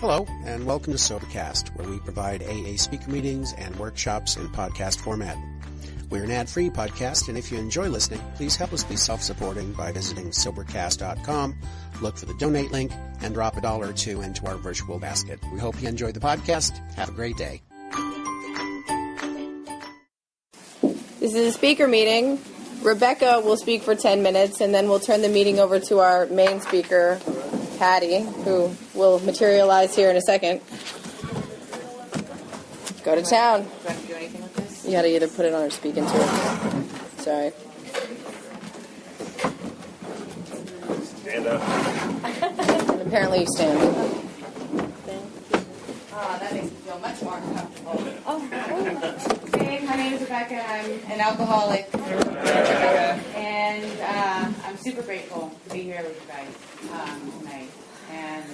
Hello, and welcome to Sobercast, where we provide AA speaker meetings and workshops in podcast format. We're an ad-free podcast, and if you enjoy listening, please help us be self-supporting by visiting Sobercast.com, look for the donate link, and drop $1 or $2 into our virtual basket. We hope you enjoy the podcast. Have a great day. This is a speaker meeting. Rebecca will speak for 10 minutes, and then we'll turn the meeting over to our main speaker, Patti, who will materialize here in a second. Go to town. Do I have to do anything with this? You got to either put it on or speak into it. Sorry. Stand up. And apparently you stand. Oh, that makes me feel much more comfortable. Hey, my name is Rebecca. I'm an alcoholic. And I'm super grateful to be here with you guys tonight. And,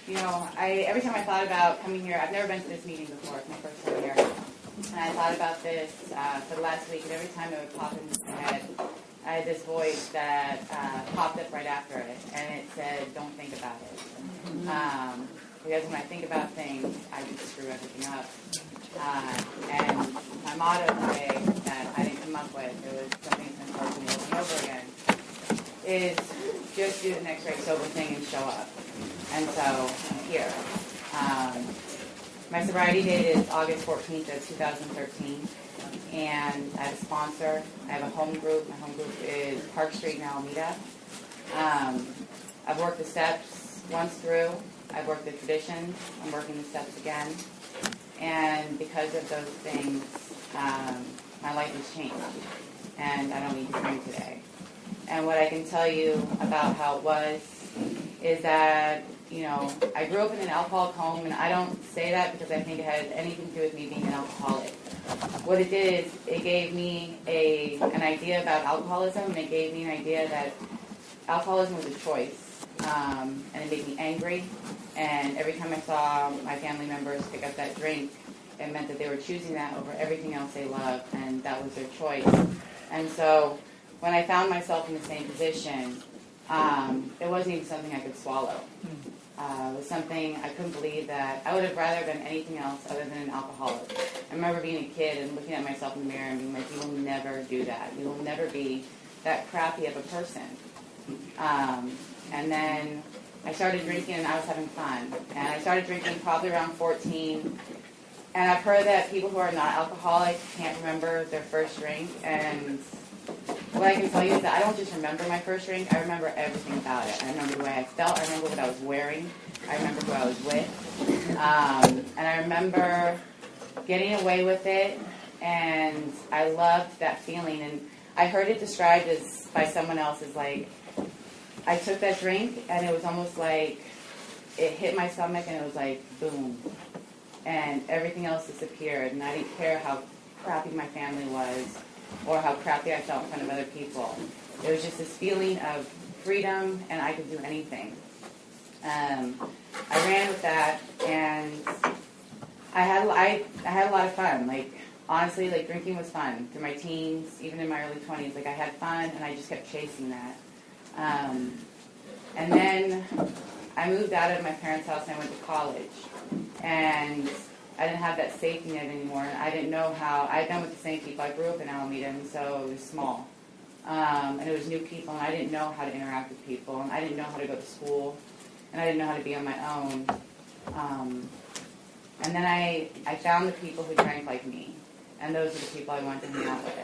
you know, every time I thought about coming here, I've never been to this meeting before. It's my first time here. And I thought about this for the last week, and every time it would pop into my head, I had this voice that popped up right after it, and it said, don't think about it. Because when I think about things, I just screw everything up. And my motto today that I didn't come up with, it was something that's been told to me over and over again, is just do the next right sober thing and show up. And so I'm here. My sobriety date is August 14th of 2013, and I have a sponsor. I have a home group. My home group is Park Street in Alameda. I've worked the steps once through. I've worked the traditions. I'm working the steps again. And because of those things, my life has changed, and I don't need to drink today. And what I can tell you about how it was is that, you know, I grew up in an alcoholic home, and I don't say that because I think it had anything to do with me being an alcoholic. What it did is it gave me an idea about alcoholism, and it gave me an idea that alcoholism was a choice, and it made me angry. And every time I saw my family members pick up that drink, it meant that they were choosing that over everything else they loved, and that was their choice. And so when I found myself in the same position, it wasn't even something I could swallow. It was something I couldn't believe that I would have rather been anything else other than an alcoholic. I remember being a kid and looking at myself in the mirror and being like, you will never do that. You will never be that crappy of a person. And then I started drinking, and I was having fun. And I started drinking probably around 14. And I've heard that people who are not alcoholic can't remember their first drink. And what I can tell you is that I don't just remember my first drink. I remember everything about it. I remember the way I felt. I remember what I was wearing. I remember who I was with. And I remember getting away with it. And I loved that feeling. And I heard it described as by someone else as like, I took that drink, and it was almost like it hit my stomach, and it was like, boom. And everything else disappeared, and I didn't care how crappy my family was or how crappy I felt in front of other people. It was just this feeling of freedom, and I could do anything. I ran with that, and I had a lot of fun. Like, honestly, like, drinking was fun. Through my teens, even in my early 20s, like, I had fun, and I just kept chasing that. And then I moved out of my parents' house and I went to college. And I didn't have that safety net anymore. And I didn't know how. I had been with the same people. I grew up in Alameda, and so it was small. And it was new people, and I didn't know how to interact with people. And I didn't know how to go to school. And I didn't know how to be on my own. And then I found the people who drank like me. And those are the people I wanted to hang out with.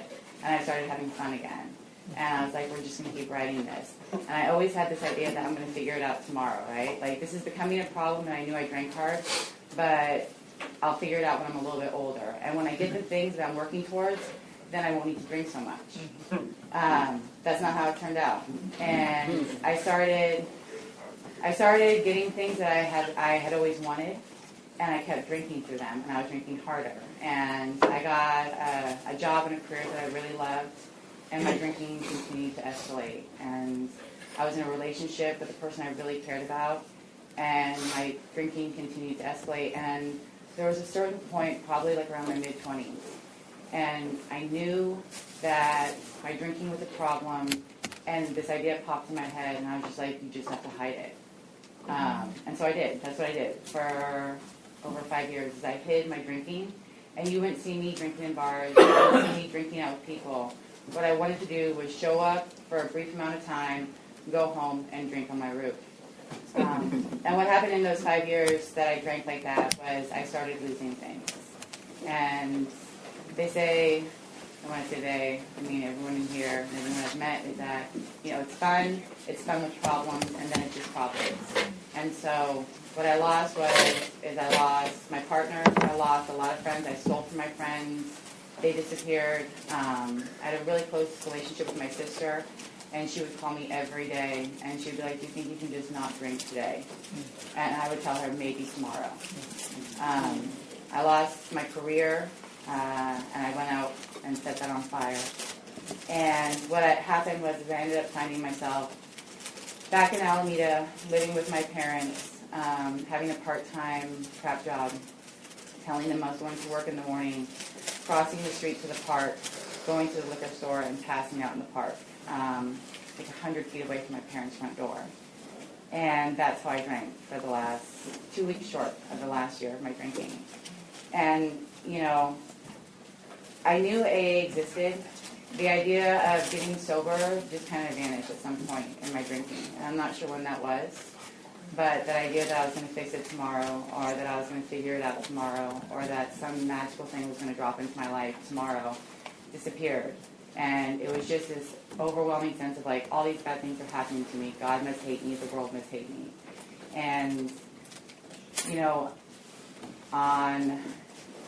And I started having fun again. And I was like, we're just going to keep writing this. And I always had this idea that I'm going to figure it out tomorrow, right? Like, this is becoming a problem, and I knew I drank hard, but I'll figure it out when I'm a little bit older. And when I get the things that I'm working towards, then I won't need to drink so much. That's not how it turned out. And I started getting things that I had always wanted, and I kept drinking through them, and I was drinking harder. And I got a job and a career that I really loved. And my drinking continued to escalate. And I was in a relationship with a person I really cared about, and my drinking continued to escalate. And there was a certain point, probably like around my mid-20s, and I knew that my drinking was a problem, and this idea popped in my head, and I was just like, you just have to hide it. And so I did. That's what I did for over 5 years. Is I hid my drinking, and you wouldn't see me drinking in bars. You wouldn't see me drinking out with people. What I wanted to do was show up for a brief amount of time, go home, and drink on my roof. And what happened in those 5 years that I drank like that was I started losing things. And they say, and when I say they, I mean everyone in here and everyone I've met, is that, it's fun with problems, and then it's just problems. And so what I lost I lost my partner, I lost a lot of friends, I stole from my friends, they disappeared. I had a really close relationship with my sister, and she would call me every day, and she'd be like, do you think you can just not drink today? And I would tell her, maybe tomorrow. I lost my career, and I went out and set that on fire. And what happened was I ended up finding myself back in Alameda, living with my parents, having a part-time crap job, telling them I was going to work in the morning, crossing the street to the park, going to the liquor store, and passing out in the park, like 100 feet away from my parents' front door. And that's how I drank for the last 2 weeks short of the last year of my drinking. And, I knew AA existed. The idea of getting sober just kind of vanished at some point in my drinking. And I'm not sure when that was. But the idea that I was going to fix it tomorrow, or that I was going to figure it out tomorrow, or that some magical thing was going to drop into my life tomorrow disappeared. And it was just this overwhelming sense of like, all these bad things are happening to me. God must hate me. The world must hate me. And, on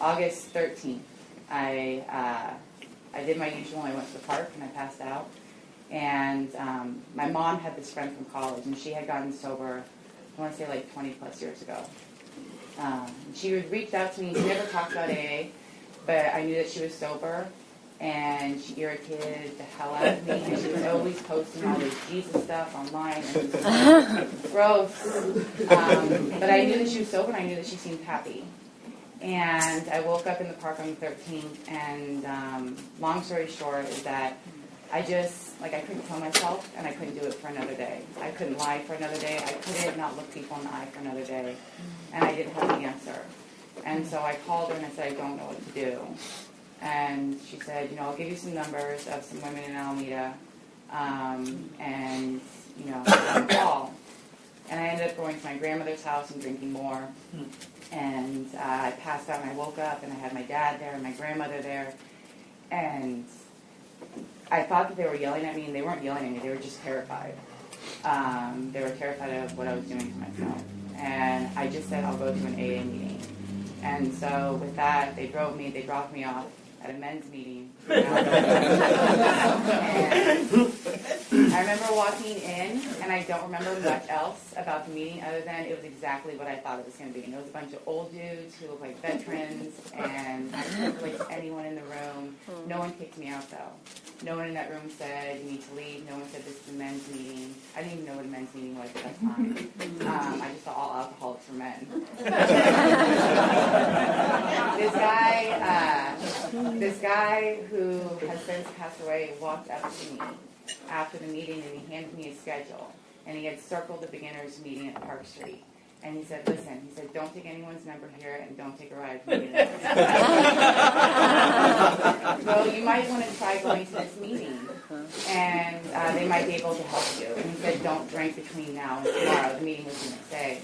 August 13th, I did my usual. I went to the park and I passed out. And my mom had this friend from college, and she had gotten sober, I want to say like 20 plus years ago. She had reached out to me. She never talked about AA, but I knew that she was sober, and she irritated the hell out of me. And she was always posting all this Jesus stuff online, and it was gross. But I knew that she was sober, and I knew that she seemed happy. And I woke up in the park on the 13th, and long story short is that I couldn't tell myself, and I couldn't do it for another day. I couldn't lie for another day. I couldn't not look people in the eye for another day. And I didn't have the answer. And so I called her and I said, I don't know what to do. And she said, I'll give you some numbers of some women in Alameda, and, call. And I ended up going to my grandmother's house and drinking more. And I passed out and I woke up and I had my dad there and my grandmother there. And I thought that they were yelling at me, and they weren't yelling at me. They were just terrified. They were terrified of what I was doing to myself. And I just said, I'll go to an AA meeting. And so with that, they dropped me off at a men's meeting. And I remember walking in, and I don't remember much else about the meeting other than it was exactly what I thought it was going to be. And it was a bunch of old dudes who looked like veterans, and I couldn't relate to anyone in the room. No one kicked me out, though. No one in that room said, you need to leave. No one said, this is a men's meeting. I didn't even know what a men's meeting was at that time. I just thought all alcoholics were men. This guy who has since passed away walked up to me after the meeting, and he handed me a schedule. And he had circled the beginners meeting at Park Street. And he said, listen, don't take anyone's number here, and don't take a ride from me. So you might want to try going to this meeting, and they might be able to help you. And he said, don't drink between now and tomorrow. The meeting was the next day.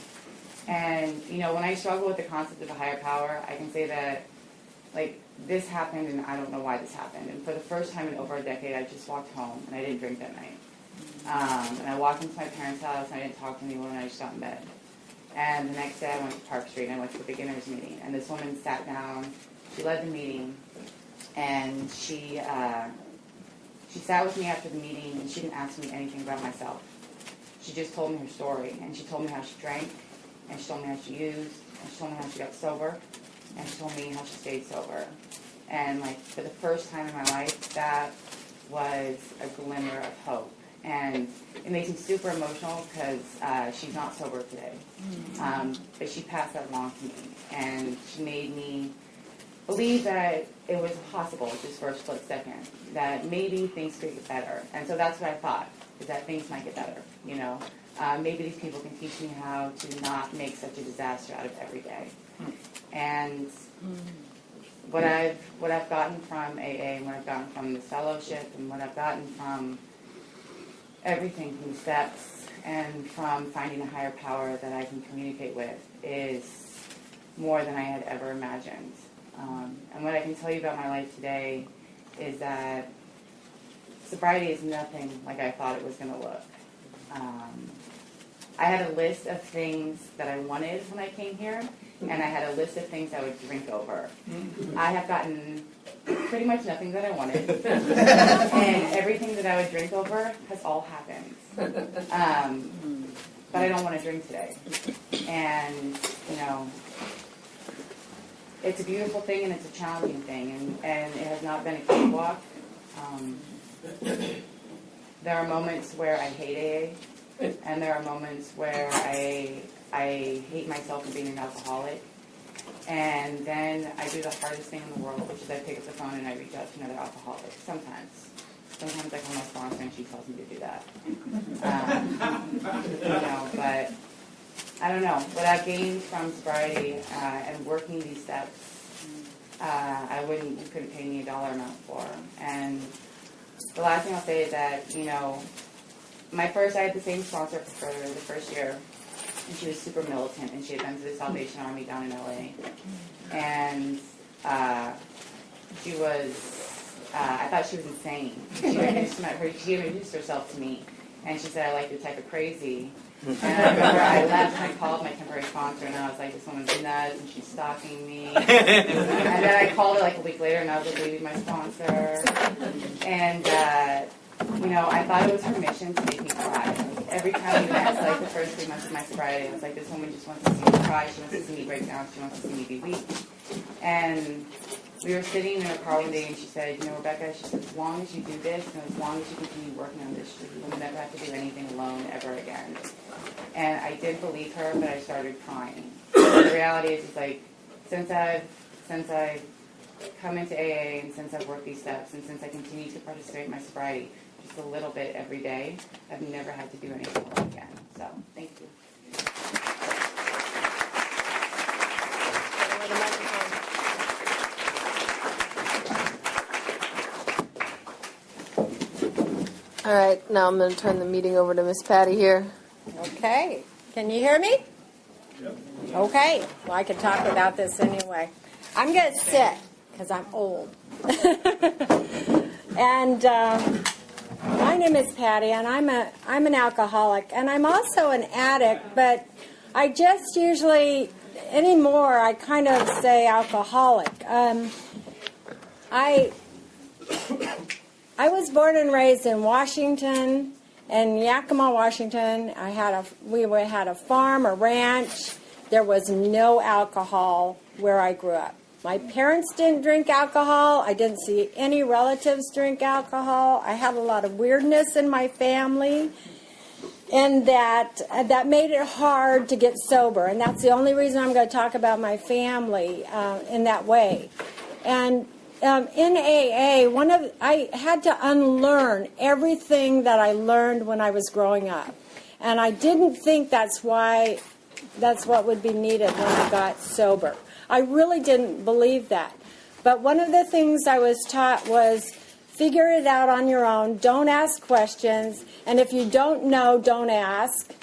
And, when I struggle with the concept of a higher power, I can say that, this happened, and I don't know why this happened. And for the first time in over a decade, I just walked home, and I didn't drink that night. And I walked into my parents' house, and I didn't talk to anyone, and I just got in bed. And the next day I went to Park Street, and I went to the beginners meeting. And this woman sat down, she led the meeting, and she sat with me after the meeting, and she didn't ask me anything about myself. She just told me her story, and she told me how she drank, and she told me how she used, and she told me how she got sober, and she told me how she stayed sober. And for the first time in my life, that was a glimmer of hope. And it makes me super emotional because she's not sober today. But she passed that along to me. And she made me believe that it was possible just for a split second, that maybe things could get better. And so that's what I thought, is that things might get better, you know. Maybe these people can teach me how to not make such a disaster out of every day. And what I've gotten from AA, and what I've gotten from the fellowship, and what I've gotten from everything, from the steps, and from finding a higher power that I can communicate with, is more than I had ever imagined. And what I can tell you about my life today is that sobriety is nothing like I thought it was going to look. I had a list of things that I wanted when I came here, and I had a list of things I would drink over. I have gotten pretty much nothing that I wanted, and everything that I would drink over has all happened. But I don't want to drink today. And, you know, it's a beautiful thing and it's a challenging thing, and it has not been a cakewalk. There are moments where I hate AA, and there are moments where I hate myself for being an alcoholic. And then I do the hardest thing in the world, which is I pick up the phone and I reach out to another alcoholic. Sometimes I call my sponsor and she tells me to do that. You know, but I don't know. What I've gained from sobriety and working these steps, you couldn't pay me a dollar amount for. And the last thing I'll say is that, you know, I had the same sponsor for the first year, and she was super militant, and she had been to the Salvation Army down in LA. And she was, I thought she was insane. She introduced herself to me, and she said, I like your type of crazy. And I remember I left and I called my temporary sponsor, and I was like, this woman's nuts, and she's stalking me. And then I called her like a week later, and I was like, leaving my sponsor. And, you know, I thought it was her mission to make me cry. Like, every time we met, like the first 3 months of my sobriety, I was like, this woman just wants to see me cry. She wants to see me break down. She wants to see me be weak. And we were sitting in her car one day, and she said, you know, Rebecca, she said, as long as you do this, and as long as you continue working on this, you will never have to do anything alone ever again. And I did believe her, but I started crying. The reality is like, since I've come into AA, and since I've worked these steps, and since I continue to participate in my sobriety just a little bit every day, I've never had to do anything alone again. So, thank you. All right, now I'm going to turn the meeting over to Miss Patti here. Okay. Can you hear me? Yep. Okay. Well, I can talk about this anyway. I'm going to sit because I'm old. And my name is Patti, and I'm an alcoholic, and I'm also an addict, but I just usually, anymore, I kind of say alcoholic. I was born and raised in Washington, in Yakima, Washington. We had a farm, a ranch. There was no alcohol where I grew up. My parents didn't drink alcohol. I didn't see any relatives drink alcohol. I had a lot of weirdness in my family, and that made it hard to get sober. And that's the only reason I'm going to talk about my family in that way. And in AA, I had to unlearn everything that I learned when I was growing up, and I didn't think that's what would be needed when I got sober. I really didn't believe that. But one of the things I was taught was figure it out on your own. Don't ask questions, and if you don't know, don't ask.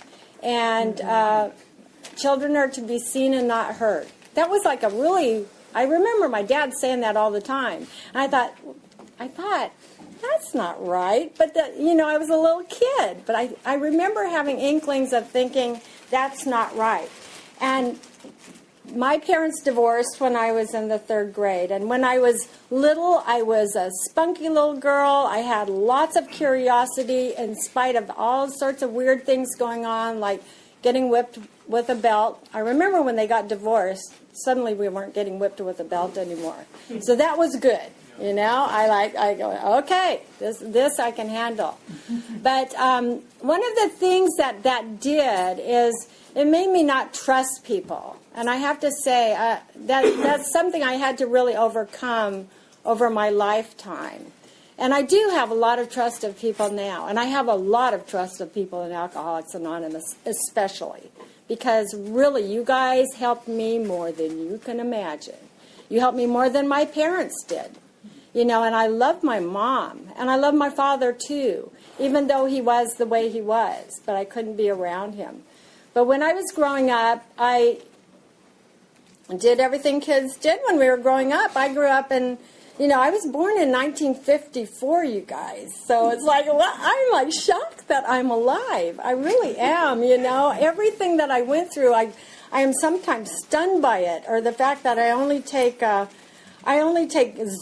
And children are to be seen and not heard. That was like I remember my dad saying that all the time. And I thought, that's not right. But, I was a little kid. But I remember having inklings of thinking, that's not right. And my parents divorced when I was in the 3rd grade. And when I was little, I was a spunky little girl. I had lots of curiosity in spite of all sorts of weird things going on, like getting whipped with a belt. I remember when they got divorced, suddenly we weren't getting whipped with a belt anymore. So that was good. I go, okay, this I can handle. But one of the things that did is it made me not trust people. And I have to say, that's something I had to really overcome over my lifetime. And I do have a lot of trust of people now. And I have a lot of trust of people in Alcoholics Anonymous, especially. Because really, you guys helped me more than you can imagine. You helped me more than my parents did. You know, and I love my mom. And I love my father, too. Even though he was the way he was. But I couldn't be around him. But when I was growing up, I did everything kids did when we were growing up. I grew up in, you know, I was born in 1954, you guys. So it's like, well, I'm like shocked that I'm alive. I really am, you know. Everything that I went through, I am sometimes stunned by it. Or the fact that I only take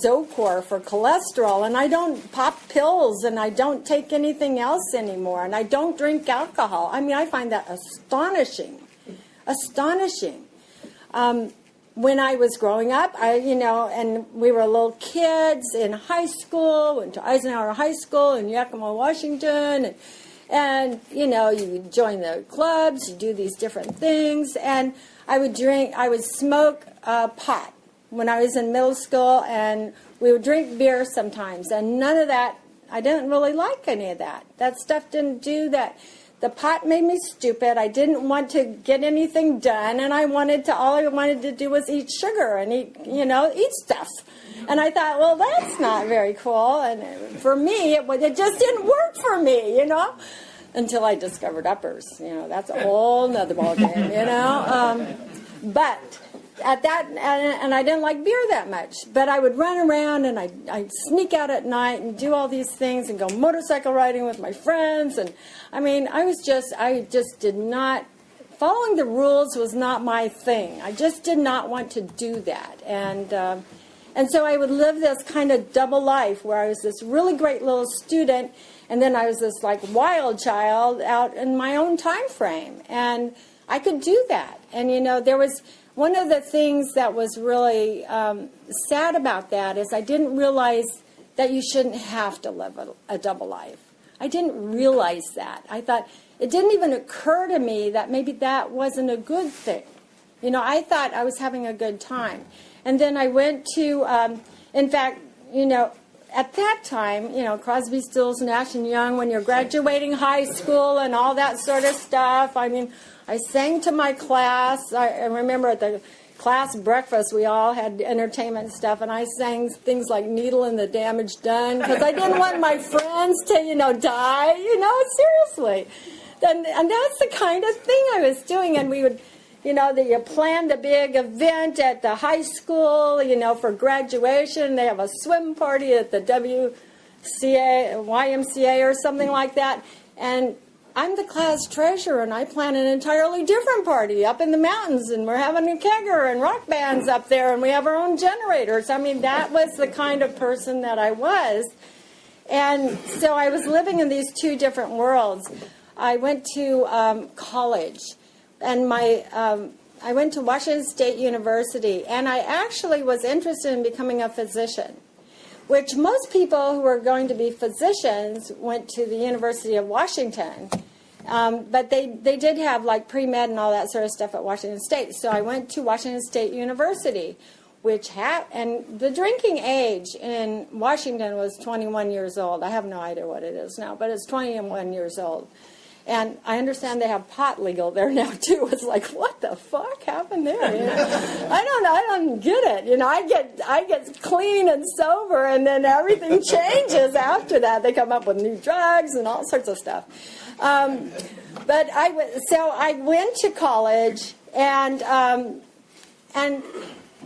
Zocor for cholesterol, and I don't pop pills, and I don't take anything else anymore, and I don't drink alcohol. I mean, I find that astonishing. Astonishing. When I was growing up, and we were little kids in high school, went to Eisenhower High School in Yakima, Washington, and you join the clubs, you do these different things, and I would smoke pot when I was in middle school, and we would drink beer sometimes, and none of that, I didn't really like any of that. That stuff didn't do that. The pot made me stupid. I didn't want to get anything done, and all I wanted to do was eat sugar and eat stuff. And I thought, well, that's not very cool. And for me, it just didn't work for me, until I discovered uppers. That's a whole nother ballgame, But at that, and I didn't like beer that much, but I would run around and I'd sneak out at night and do all these things and go motorcycle riding with my friends. And I mean, I just did not, following the rules was not my thing. I just did not want to do that. And so I would live this kind of double life where I was this really great little student, and then I was this like wild child out in my own time frame. And I could do that. And there was one of the things that was really sad about that is I didn't realize that you shouldn't have to live a double life. I didn't realize that. I thought, it didn't even occur to me that maybe that wasn't a good thing. I thought I was having a good time. And then I went to, in fact, at that time, Crosby, Stills, Nash & Young, when you're graduating high school and all that sort of stuff, I mean, I sang to my class. I remember at the class breakfast, we all had entertainment stuff, and I sang things like Needle and the Damage Done, because I didn't want my friends to, die, seriously. And that's the kind of thing I was doing, and we would, you planned a big event at the high school, for graduation. They have a swim party at the YMCA or something like that, and I'm the class treasurer, and I plan an entirely different party up in the mountains, and we're having a kegger and rock bands up there, and we have our own generators. I mean, that was the kind of person that I was. And so I was living in these two different worlds. I went to college, and I went to Washington State University, and I actually was interested in becoming a physician, which most people who were going to be physicians went to the University of Washington. But they did have like pre-med and all that sort of stuff at Washington State. So I went to Washington State University, and the drinking age in Washington was 21 years old. I have no idea what it is now, but it's 21 years old. And I understand they have pot legal there now too. It's like, what the fuck happened there? I don't get it. I get clean and sober, and then everything changes after that. They come up with new drugs and all sorts of stuff. But I went to college, and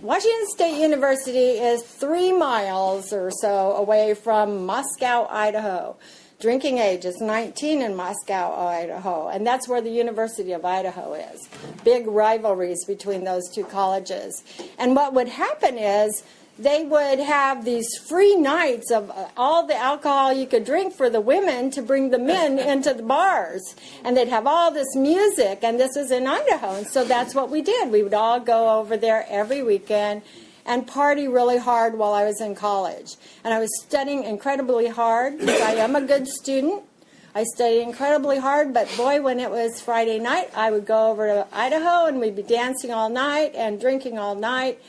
Washington State University is 3 miles or so away from Moscow, Idaho. Drinking age is 19 in Moscow, Idaho, and that's where the University of Idaho is. Big rivalries between those two colleges. And what would happen is they would have these free nights of all the alcohol you could drink for the women to bring the men into the bars. And they'd have all this music, and this is in Idaho, and so that's what we did. We would all go over there every weekend and party really hard while I was in college. And I was studying incredibly hard because I am a good student. I studied incredibly hard, but boy, when it was Friday night, I would go over to Idaho and we'd be dancing all night and drinking all night.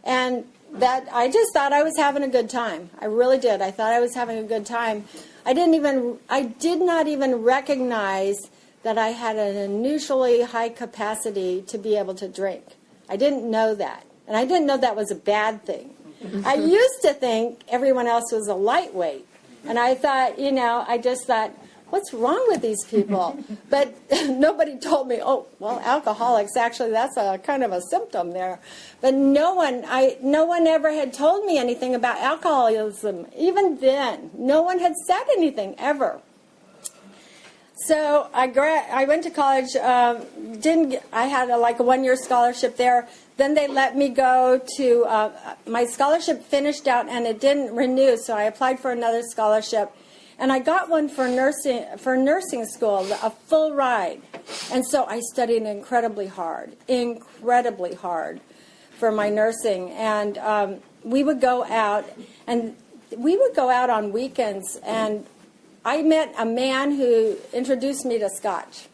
And that I just thought I was having a good time. I really did. I thought I was having a good time. I did not even recognize that I had an unusually high capacity to be able to drink. I didn't know that. And I didn't know that was a bad thing. I used to think everyone else was a lightweight. And I thought, I just thought, what's wrong with these people? But nobody told me, oh, well, alcoholics, actually, that's a kind of a symptom there. But no one ever had told me anything about alcoholism. Even then, no one had said anything ever. So I went to college. I had a 1-year scholarship there. Then they let me go to my scholarship finished out and it didn't renew, so I applied for another scholarship, and I got one for nursing school, a full ride. And so I studied incredibly hard for my nursing, and we would go out on weekends, and I met a man who introduced me to Scotch.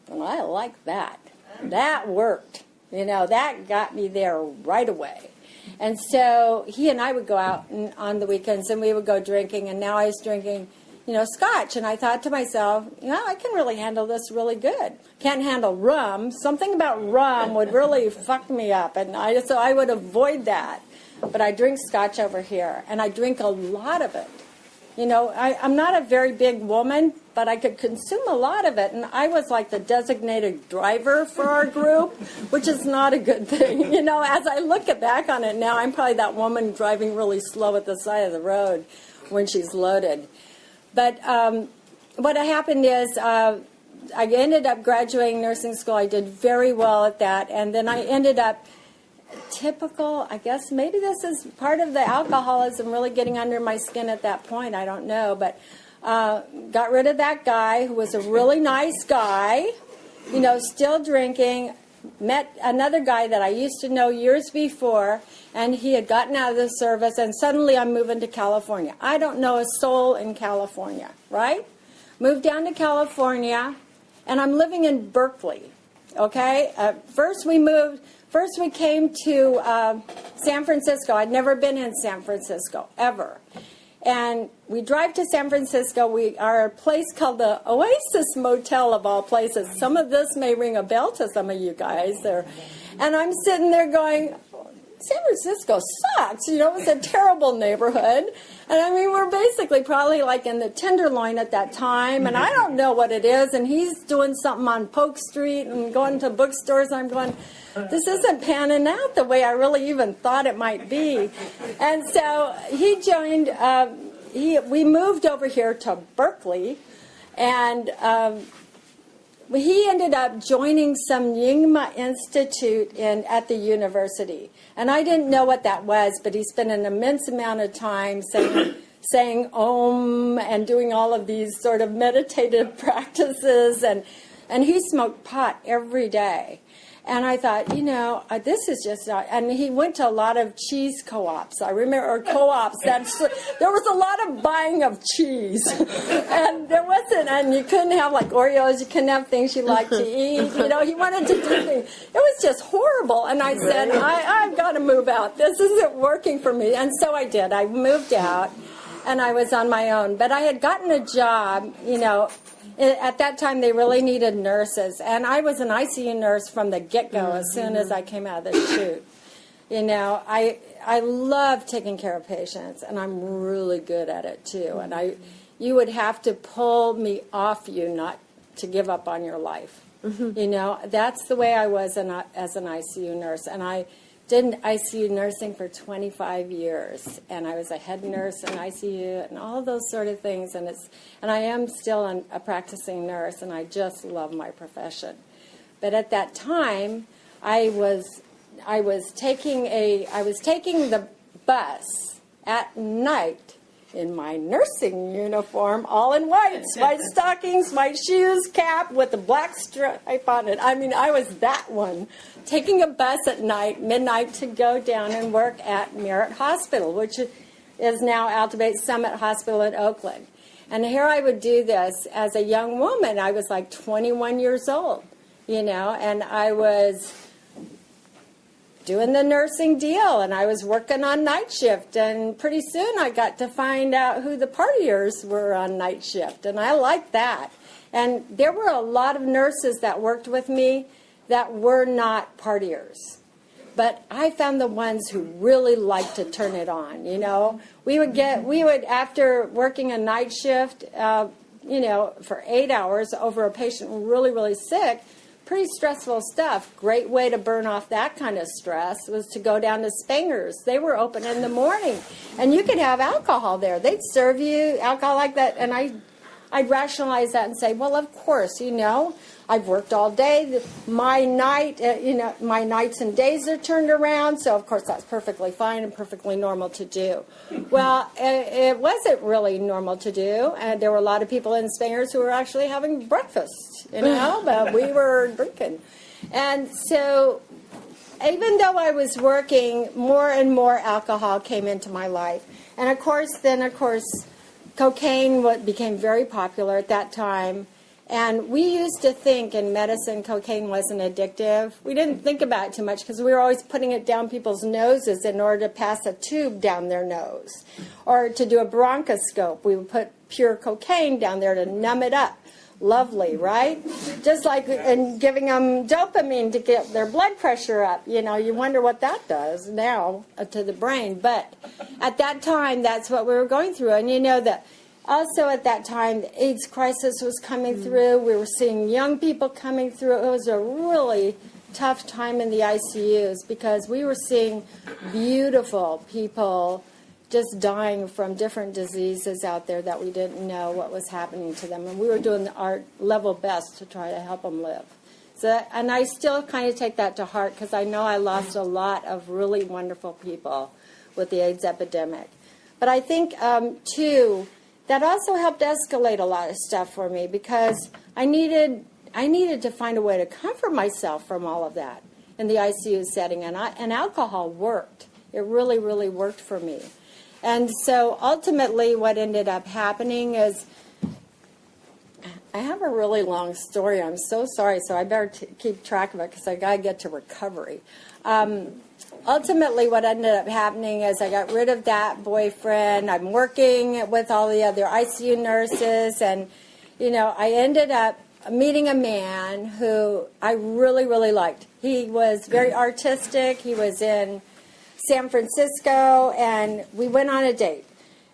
Well, I like that. That worked. That got me there right away. And so he and I would go out on the weekends and we would go drinking, and now I was drinking, Scotch. And I thought to myself, I can really handle this really good. Can't handle rum. Something about rum would really fuck me up, and so I would avoid that. But I drink Scotch over here, and I drink a lot of it. I'm not a very big woman, but I could consume a lot of it. And I was like the designated driver for our group, which is not a good thing. As I look back on it now, I'm probably that woman driving really slow at the side of the road when she's loaded. But what happened is I ended up graduating nursing school. I did very well at that. And then I ended up typical, I guess maybe this is part of the alcoholism really getting under my skin at that point, I don't know, but got rid of that guy who was a really nice guy, still drinking, met another guy that I used to know years before, and he had gotten out of the service, and suddenly I'm moving to California. I don't know a soul in California, right? Moved down to California, and I'm living in Berkeley, okay? First we came to San Francisco. I'd never been in San Francisco, ever. And we drive to San Francisco. We are a place called the Oasis Motel, of all places. Some of this may ring a bell to some of you guys. And I'm sitting there going, San Francisco sucks. It's a terrible neighborhood. And we're basically probably in the Tenderloin at that time. And I don't know what it is. And he's doing something on Polk Street and going to bookstores. And I'm going, this isn't panning out the way I really even thought it might be. And so he joined, we moved over here to Berkeley, and he ended up joining some Nyingma Institute at the university. And I didn't know what that was, but he spent an immense amount of time saying Om and doing all of these sort of meditative practices, and he smoked pot every day. And I thought, this is just not, and he went to a lot of cheese co-ops. I remember, or co-ops, there was a lot of buying of cheese. And and you couldn't have Oreos, you couldn't have things you like to eat. He wanted to do things. It was just horrible. And I said, I've got to move out. This isn't working for me. And so I did. I moved out, and I was on my own. But I had gotten a job, at that time, they really needed nurses, and I was an ICU nurse from the get-go as soon as I came out of the chute. I love taking care of patients, and I'm really good at it, too. And you would have to pull me off you not to give up on your life. That's the way I was as an ICU nurse, and I did ICU nursing for 25 years, and I was a head nurse in ICU and all those sort of things, and I am still a practicing nurse, and I just love my profession. But at that time, I was taking the bus at night in my nursing uniform, all in whites, white stockings, white shoes, cap with a black stripe on it. I was that one, taking a bus at night, midnight, to go down and work at Merritt Hospital, which is now Altabate Summit Hospital in Oakland. And here I would do this as a young woman. I was like 21 years old, you know, and I was doing the nursing deal, and I was working on night shift, and pretty soon I got to find out who the partiers were on night shift, and I liked that. And there were a lot of nurses that worked with me that were not partiers. But I found the ones who really liked to turn it on, you know. We would, after working a night shift, you know, for 8 hours over a patient really, really sick, pretty stressful stuff. Great way to burn off that kind of stress was to go down to Spanger's. They were open in the morning, and you could have alcohol there. They'd serve you alcohol like that, and I'd rationalize that and say, well, of course, you know, I've worked all day. My night, you know, my nights and days are turned around, so of course that's perfectly fine and perfectly normal to do. Well, it wasn't really normal to do, and there were a lot of people in Spanger's who were actually having breakfast, you know, but we were drinking. And so even though I was working, more and more alcohol came into my life. And of course, cocaine became very popular at that time. And we used to think in medicine cocaine wasn't addictive. We didn't think about it too much because we were always putting it down people's noses in order to pass a tube down their nose. Or to do a bronchoscope, we would put pure cocaine down there to numb it up. Lovely, right? Just like in giving them dopamine to get their blood pressure up. You know, you wonder what that does now to the brain. But at that time, that's what we were going through. And you know that also at that time, the AIDS crisis was coming through. We were seeing young people coming through. It was a really tough time in the ICUs because we were seeing beautiful people just dying from different diseases out there that we didn't know what was happening to them. And we were doing our level best to try to help them live. So, and I still kind of take that to heart because I know I lost a lot of really wonderful people with the AIDS epidemic. But I think, too, that also helped escalate a lot of stuff for me because I needed to find a way to comfort myself from all of that in the ICU setting. And alcohol worked. It really, really worked for me. And so ultimately what ended up happening is, I have a really long story. I'm so sorry, so I better keep track of it because I got to get to recovery. Ultimately what ended up happening is I got rid of that boyfriend. I'm working with all the other ICU nurses, and, you know, I ended up meeting a man who I really, really liked. He was very artistic. He was in San Francisco, and we went on a date.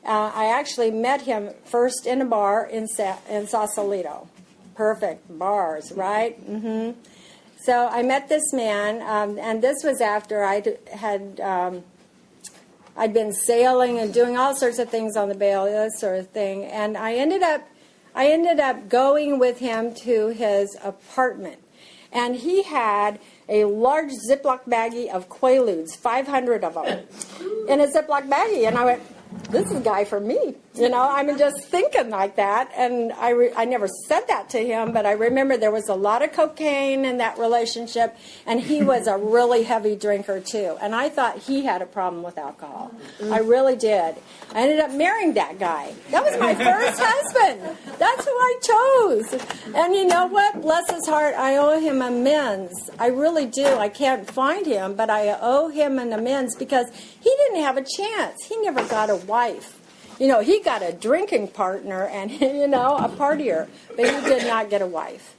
I actually met him first in a bar in Sausalito. Perfect bars, right? Mm-hmm. So I met this man, and this was after I'd been sailing and doing all sorts of things on the Bay, this sort of thing. And I ended up going with him to his apartment, and he had a large Ziploc baggie of Quaaludes, 500 of them, in a Ziploc baggie. And I went, this is a guy for me. You know, I'm just thinking like that. And I never said that to him, but I remember there was a lot of cocaine in that relationship, and he was a really heavy drinker too. And I thought he had a problem with alcohol. I really did. I ended up marrying that guy. That was my first husband. That's who I chose. And you know what? Bless his heart, I owe him amends. I really do. I can't find him, but I owe him an amends because he didn't have a chance. He never got a wife. You know, he got a drinking partner and, you know, a partier, but he did not get a wife.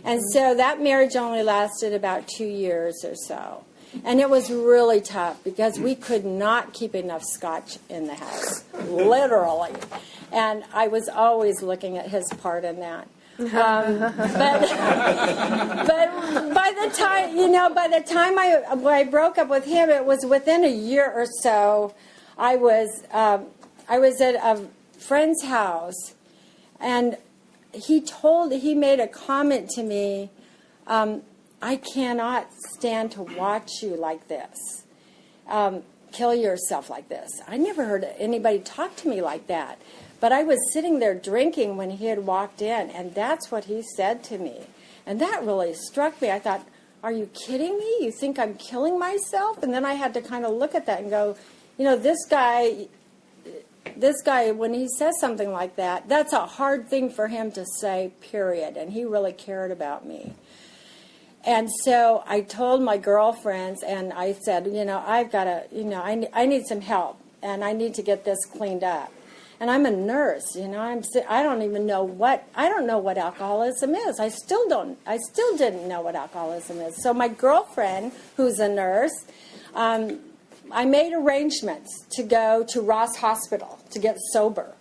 And so that marriage only lasted about 2 years or so. And it was really tough because we could not keep enough scotch in the house, literally. And I was always looking at his part in that. But by the time, you know, by the time I broke up with him, it was within a year or so. I was at a friend's house, and he made a comment to me, I cannot stand to watch you like this, kill yourself like this. I never heard anybody talk to me like that. But I was sitting there drinking when he had walked in, and that's what he said to me. And that really struck me. I thought, are you kidding me? You think I'm killing myself? And then I had to kind of look at that and go, you know, this guy this guy, when he says something like that, that's a hard thing for him to say, period. And he really cared about me. And so I told my girlfriends, and I said, I've got to, I need some help, and I need to get this cleaned up. And I'm a nurse, I don't know what alcoholism is. I still didn't know what alcoholism is. So my girlfriend, who's a nurse, I made arrangements to go to Ross Hospital to get sober.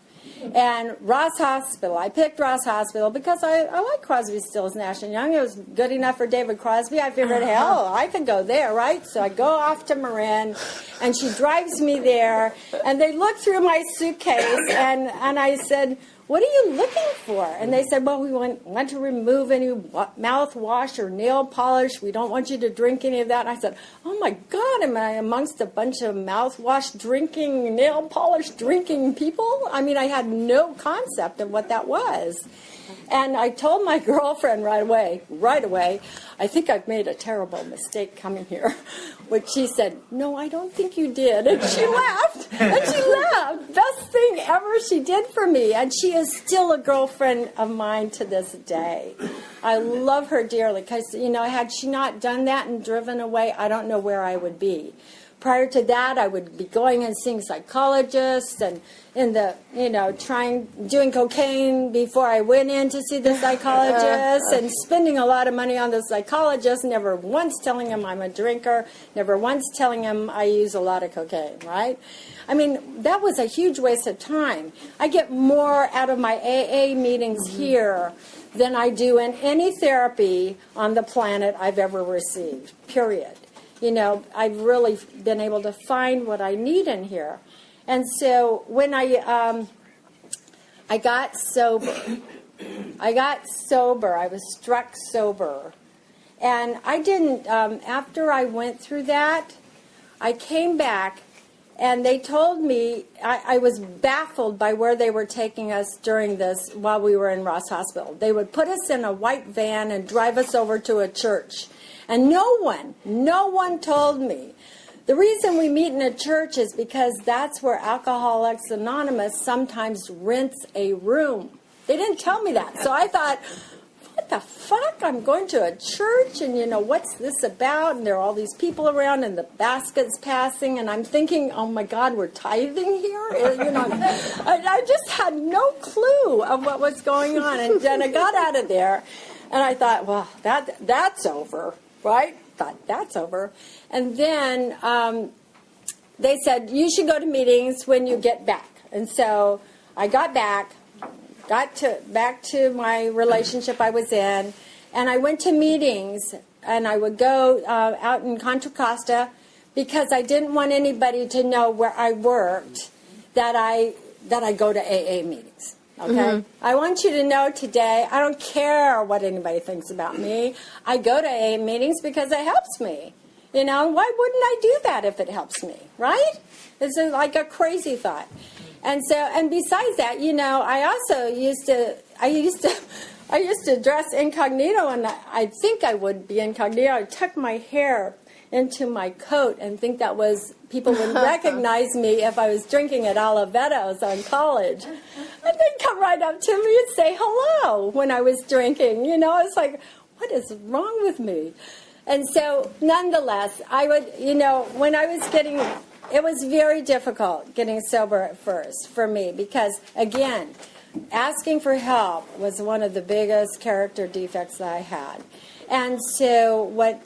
And Ross Hospital, I picked Ross Hospital because I like Crosby, Stills, Nash & Young. It was good enough for David Crosby. I figured, hell, I could go there, right? So I go off to Marin, and she drives me there. And they look through my suitcase, and I said, what are you looking for? And they said, well, we want to remove any mouthwash or nail polish. We don't want you to drink any of that. And I said, oh, my God, am I amongst a bunch of mouthwash drinking, nail polish drinking people? I mean, I had no concept of what that was. And I told my girlfriend right away, I think I've made a terrible mistake coming here. Which she said, no, I don't think you did. And she laughed. Best thing ever she did for me. And she is still a girlfriend of mine to this day. I love her dearly because, had she not done that and driven away, I don't know where I would be. Prior to that, I would be going and seeing psychologists and doing cocaine before I went in to see the psychologist and spending a lot of money on the psychologist, never once telling him I'm a drinker, never once telling him I use a lot of cocaine, right? I mean, that was a huge waste of time. I get more out of my AA meetings here than I do in any therapy on the planet I've ever received, period. I've really been able to find what I need in here. And so when I got sober, I was struck sober. And I didn't, after I went through that, I came back and they told me, I was baffled by where they were taking us during this while we were in Ross Hospital. They would put us in a white van and drive us over to a church. And no one told me. The reason we meet in a church is because that's where Alcoholics Anonymous sometimes rents a room. They didn't tell me that. So I thought, what the fuck? I'm going to a church and, what's this about? And there are all these people around and the baskets passing. And I'm thinking, oh, my God, we're tithing here? I just had no clue of what was going on. And then I got out of there and I thought, well, that's over. Right? Thought that's over. And then they said, you should go to meetings when you get back. And so I got back to my relationship I was in, and I went to meetings, and I would go out in Contra Costa because I didn't want anybody to know where I worked that I go to AA meetings. Okay? Mm-hmm. I want you to know today, I don't care what anybody thinks about me. I go to AA meetings because it helps me. Why wouldn't I do that if it helps me, right? It's like a crazy thought. And besides that, I also used to dress incognito, and I think I would be incognito. I'd tuck my hair into my coat and think that was, people would recognize me if I was drinking at Olivetto's on college. And they'd come right up to me and say hello when I was drinking. It's like, what is wrong with me? And so, nonetheless, I would, when I was it was very difficult getting sober at first for me because, again, asking for help was one of the biggest character defects that I had. And so what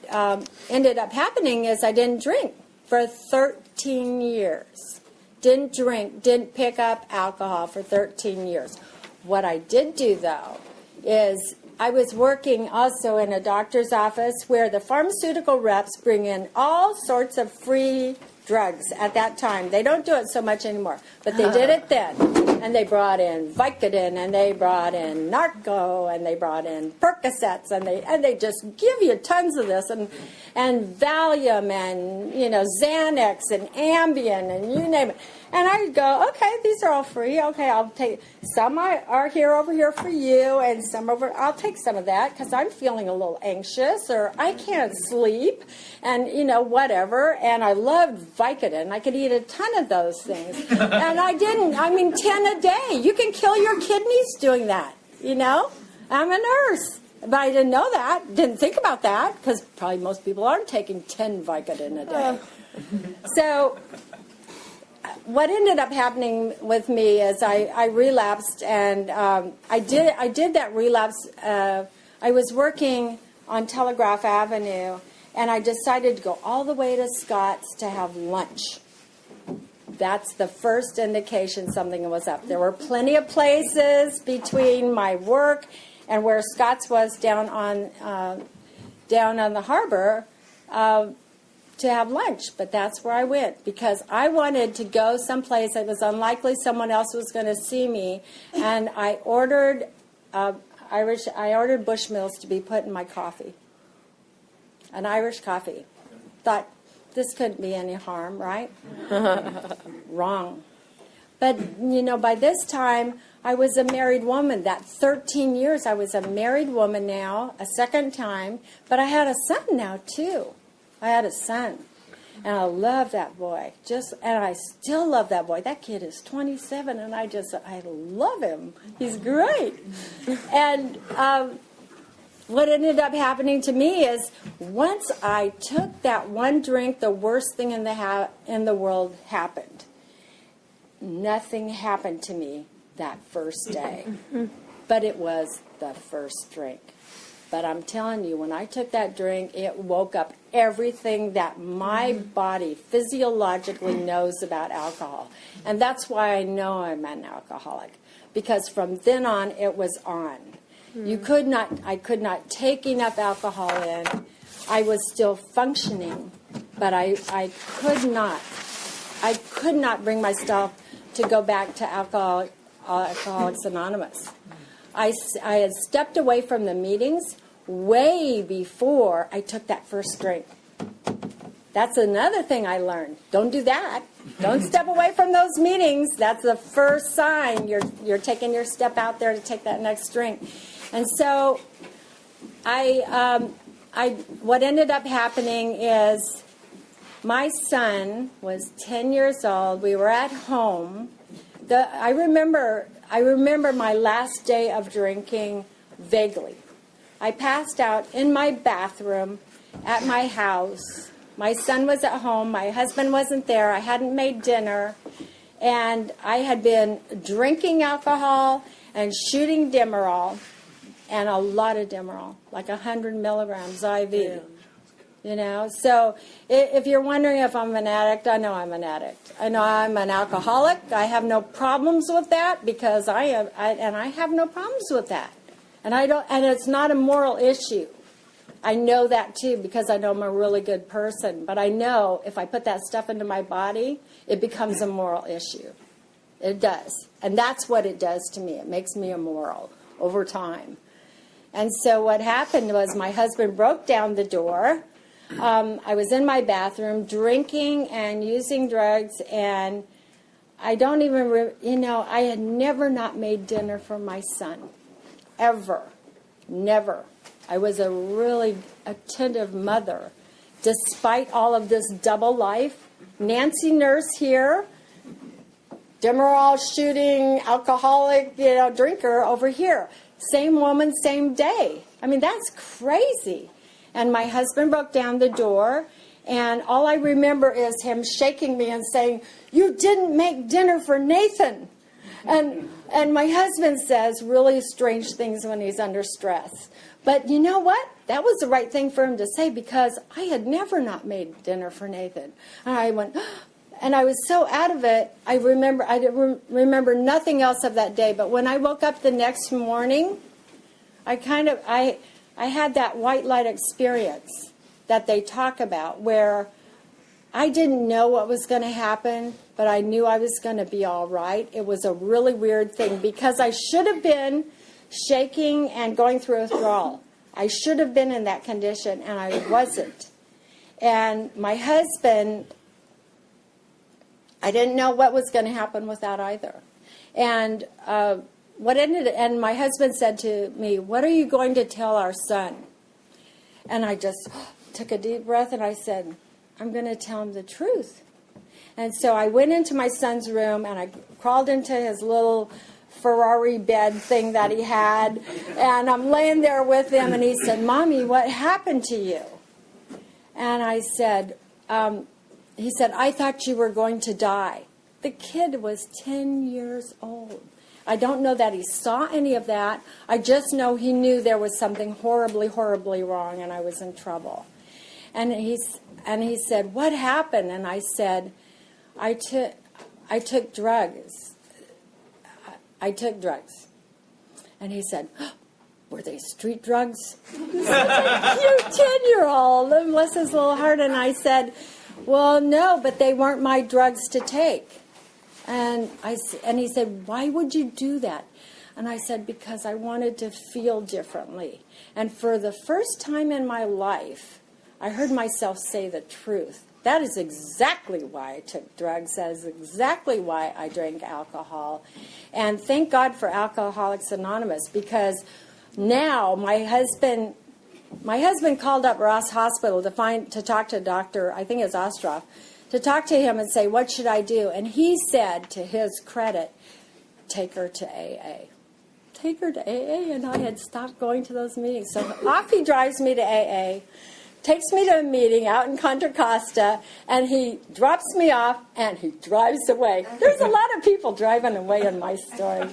ended up happening is I didn't drink for 13 years. Didn't drink, didn't pick up alcohol for 13 years. What I did do, though, is I was working also in a doctor's office where the pharmaceutical reps bring in all sorts of free drugs at that time. They don't do it so much anymore, but they did it then. And they brought in Vicodin, and they brought in Narco, and they brought in Percocets, and they just give you tons of this, and Valium, and Xanax, and Ambien, and you name it. And I go, okay, these are all free. Okay, I'll take some are here over here for you, and some over. I'll take some of that because I'm feeling a little anxious, or I can't sleep, and whatever. And I loved Vicodin. I could eat a ton of those things, and I didn't. I mean, 10 a day. You can kill your kidneys doing that. I'm a nurse. But I didn't know that, didn't think about that, because probably most people aren't taking 10 Vicodin a day. So what ended up happening with me is I relapsed, and I did that relapse. I was working on Telegraph Avenue, and I decided to go all the way to Scott's to have lunch. That's the first indication something was up. There were plenty of places between my work and where Scott's was down on the harbor to have lunch. But that's where I went because I wanted to go someplace that was unlikely someone else was going to see me. And I ordered Bushmills to be put in my coffee, an Irish coffee. Thought this couldn't be any harm, right? Wrong. But by this time, I was a married woman. That 13 years, I was a married woman now, a second time. But I had a son now, too. I had a son. And I love that boy. And I still love that boy. That kid is 27, and I love him. He's great. And what ended up happening to me is once I took that one drink, the worst thing in the world happened. Nothing happened to me that first day, but it was the first drink. But I'm telling you, when I took that drink, it woke up everything that my body physiologically knows about alcohol. And that's why I know I'm an alcoholic, because from then on, it was on. I could not take enough alcohol in. I was still functioning, but I could not bring myself to go back to Alcoholics Anonymous. I had stepped away from the meetings way before I took that first drink. That's another thing I learned. Don't do that. Don't step away from those meetings. That's the first sign you're taking your step out there to take that next drink. And so what ended up happening is my son was 10 years old. We were at home. I remember my last day of drinking vaguely. I passed out in my bathroom at my house. My son was at home. My husband wasn't there. I hadn't made dinner. And I had been drinking alcohol and shooting Demerol, and a lot of Demerol, like 100 milligrams IV. So if you're wondering if I'm an addict, I know I'm an addict. I know I'm an alcoholic. I have no problems with that because I have no problems with that. And it's not a moral issue. I know that too because I know I'm a really good person. But I know if I put that stuff into my body, it becomes a moral issue. It does. And that's what it does to me. It makes me immoral over time. And so what happened was my husband broke down the door. I was in my bathroom drinking and using drugs, and I don't even, I had never not made dinner for my son. Ever. Never. I was a really attentive mother. Despite all of this double life, Nancy nurse here, Demerol shooting, alcoholic, drinker over here. Same woman, same day. I mean, that's crazy. And my husband broke down the door, and all I remember is him shaking me and saying, "You didn't make dinner for Nathan." And my husband says really strange things when he's under stress. But you know what? That was the right thing for him to say because I had never not made dinner for Nathan. And I went, and I was so out of it, I remember nothing else of that day. But when I woke up the next morning, I had that white light experience that they talk about where I didn't know what was going to happen, but I knew I was going to be all right. It was a really weird thing because I should have been shaking and going through withdrawal. I should have been in that condition, and I wasn't. And my husband, I didn't know what was going to happen with that either. And and my husband said to me, "What are you going to tell our son?" And I just took a deep breath and I said, "I'm going to tell him the truth." And so I went into my son's room and I crawled into his little Ferrari bed thing that he had, and I'm laying there with him, and he said, "Mommy, what happened to you?" And I said, he said, "I thought you were going to die." The kid was 10 years old. I don't know that he saw any of that. I just know he knew there was something horribly, horribly wrong, and I was in trouble. And he said, "What happened?" And I said, I took drugs. I took drugs. And he said, "Were they street drugs?" You 10-year-old, and bless his little heart. And I said, "Well, no, but they weren't my drugs to take." And he said, "Why would you do that?" And I said, "Because I wanted to feel differently." And for the first time in my life, I heard myself say the truth. That is exactly why I took drugs. That is exactly why I drank alcohol. And thank God for Alcoholics Anonymous, because now my husband called up Ross Hospital to talk to Dr. I think it's Ostroff, to talk to him and say, "What should I do?" And he said, to his credit, "Take her to AA." Take her to AA, and I had stopped going to those meetings. So off he drives me to AA, takes me to a meeting out in Contra Costa, and he drops me off, and he drives away. There's a lot of people driving away in my story.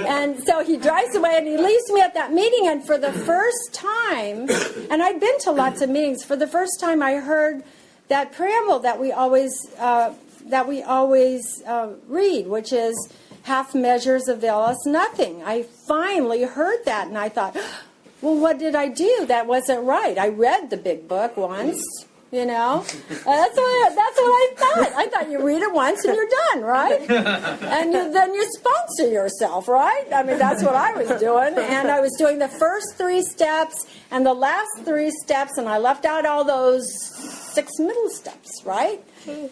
And so he drives away, and he leaves me at that meeting, and for the first time, and I'd been to lots of meetings, for the first time I heard that preamble that we always read, which is, "Half measures avail us nothing." I finally heard that, and I thought, well, what did I do? That wasn't right. I read the big book once, That's what I thought. I thought you read it once and you're done, right? And then you sponsor yourself, right? I mean, that's what I was doing. And I was doing the first 3 steps and the last 3 steps, and I left out all those 6 middle steps, right?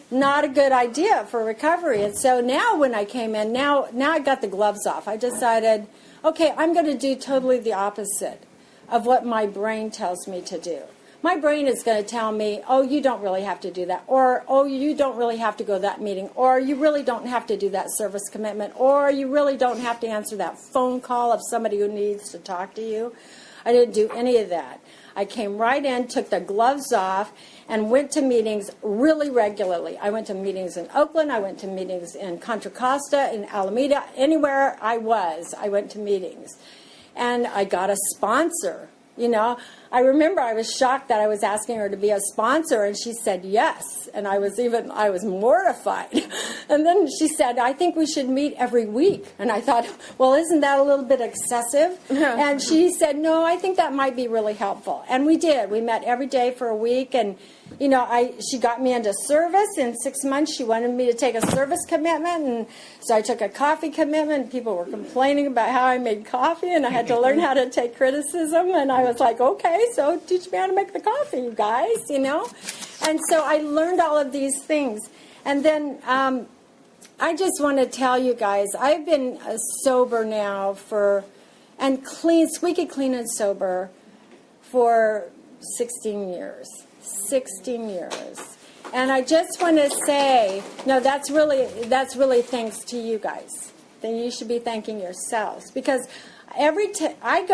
Not a good idea for recovery. And so now when I came in, now I got the gloves off. I decided, okay, I'm going to do totally the opposite of what my brain tells me to do. My brain is going to tell me, oh, you don't really have to do that, or, oh, you don't really have to go to that meeting, or you really don't have to do that service commitment, or you really don't have to answer that phone call of somebody who needs to talk to you. I didn't do any of that. I came right in, took the gloves off, and went to meetings really regularly. I went to meetings in Oakland. I went to meetings in Contra Costa, in Alameda. Anywhere I was, I went to meetings. And I got a sponsor. I remember I was shocked that I was asking her to be a sponsor, and she said yes. And I was mortified. And then she said, I think we should meet every week. And I thought, well, isn't that a little bit excessive? And she said, no, I think that might be really helpful. And we did. We met every day for a week, and she got me into service. In 6 months, she wanted me to take a service commitment, and so I took a coffee commitment. People were complaining about how I made coffee, and I had to learn how to take criticism. And I was like, okay, so teach me how to make the coffee, you guys, And so I learned all of these things. And then I just want to tell you guys, I've been sober now squeaky clean and sober for 16 years. 16 years. And I just want to say, no, that's really thanks to you guys. Then you should be thanking yourselves, because I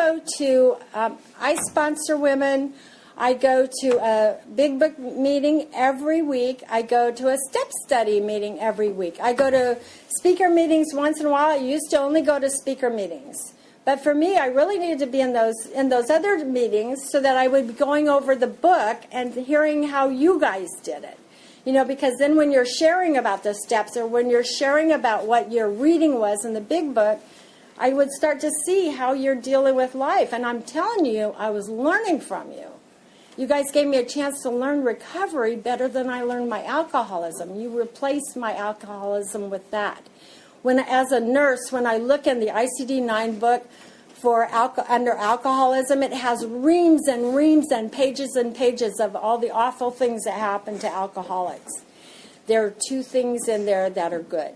sponsor women. I go to a big book meeting every week. I go to a step study meeting every week. I go to speaker meetings once in a while. I used to only go to speaker meetings. But for me, I really needed to be in those other meetings so that I would be going over the book and hearing how you guys did it. Because then when you're sharing about the steps, or when you're sharing about what your reading was in the big book, I would start to see how you're dealing with life. And I'm telling you, I was learning from you. You guys gave me a chance to learn recovery better than I learned my alcoholism. You replaced my alcoholism with that. As a nurse, when I look in the ICD-9 book under alcoholism, it has reams and pages of all the awful things that happen to alcoholics. there are two things in there that are good.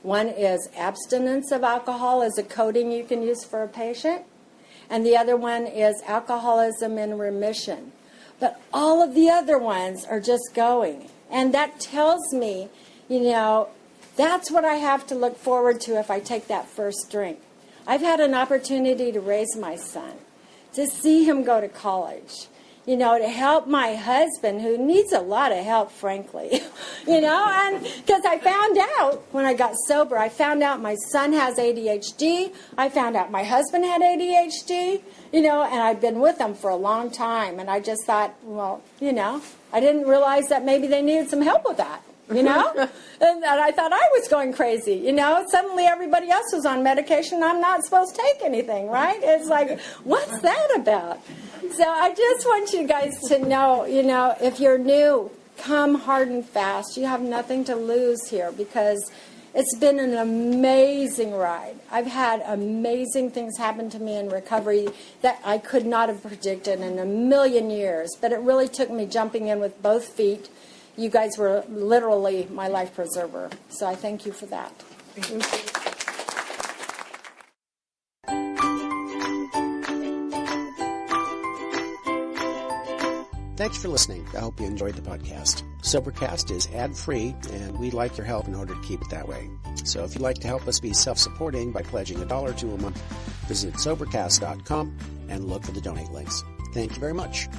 One is abstinence of alcohol as a coding you can use for a patient, and the other one is alcoholism in remission. But all of the other ones are just going. And that tells me, that's what I have to look forward to if I take that first drink. I've had an opportunity to raise my son, to see him go to college, to help my husband, who needs a lot of help, frankly, and because I found out when I got sober, I found out my son has ADHD, I found out my husband had ADHD, and I'd been with them for a long time, and I just thought, well, I didn't realize that maybe they needed some help with that. and I thought I was going crazy, Suddenly everybody else was on medication. I'm not supposed to take anything, right? It's like, what's that about? So I just want you guys to know, if you're new, come hard and fast. You have nothing to lose here because it's been an amazing ride. I've had amazing things happen to me in recovery that I could not have predicted in a million years. But it really took me jumping in with both feet. You guys were literally my life preserver. So I thank you for that. Thanks for listening. I hope you enjoyed the podcast. Sobercast is ad-free, and we'd like your help in order to keep it that way. So if you'd like to help us be self-supporting by pledging $1 or $2 a month, visit Sobercast.com and look for the donate links. Thank you very much.